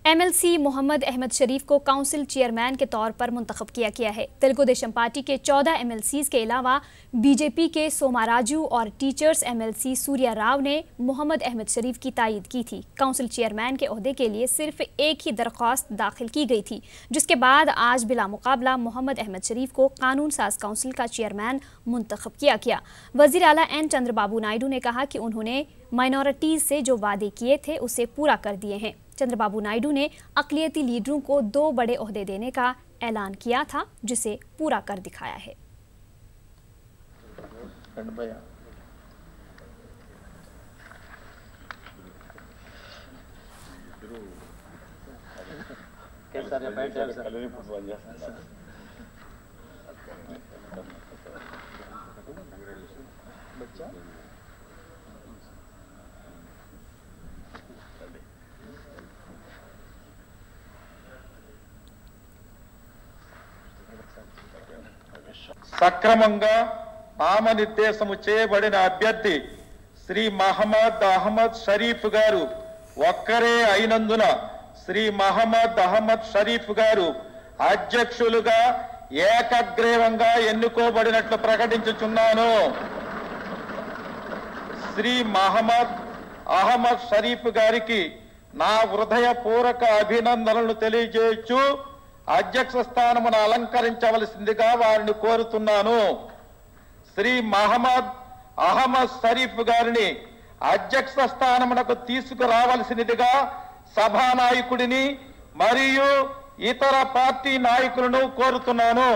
MLC Mohammad Ahmad शरीफ को council chairman के तौर पर मुंतखब किया गया है। तेलुगु देशम पार्टी के 14 MLCs के अलावा BJP के सोमाराजू और टीचर्स MLC सूर्या राव ने मोहम्मद अहमद शरीफ की तायीद की थी। काउंसिल चेयरमैन के ओहदे के लिए सिर्फ एक ही दरख्वास्त दाखिल की गई थी, जिसके बाद आज बिला मुकाबला मोहम्मद अहमद शरीफ को कानून साज काउंसिल का चेयरमैन मुंतखब किया गया। वज़ीर आला N चंद्रबाबू नायडू ने कहा कि उन्होंने माइनॉरिटीज से जो वादे किए थे उसे पूरा कर दिए हैं। चंद्रबाबू नायडू ने अक़लियती लीडरों को 2 बड़े ओहदे देने का ऐलान किया था, जिसे पूरा कर दिखाया है। సక్రమంగా నామనిర్దేశము చేయబడిన అభ్యర్థి శ్రీ మహమ్మద్ అహ్మద్ షరీఫ్ గారు ఒక్కరే అయినందున శ్రీ మహమ్మద్ అహ్మద్ షరీఫ్ గారు అధ్యక్షులుగా ఏకగ్రీవంగా ఎన్నుకోబడినట్లు ప్రకటించుచున్నాను। శ్రీ మహమ్మద్ అహ్మద్ షరీఫ్ గారికి నా హృదయపూర్వక అభినందనలు తెలియజేయచ్చు అధ్యక్ష స్థానమును అలంకరించవలసిందిగా వారిని కోరుతున్నాను। శ్రీ మహమ్మద్ అహ్మద్ షరీఫ్ గారిని అధ్యక్ష స్థానమునకు తీసుకురావాల్సినదిగా సభానాయకుడిని మరియు ఇతర పార్టీ నాయకులను కోరుతున్నాను।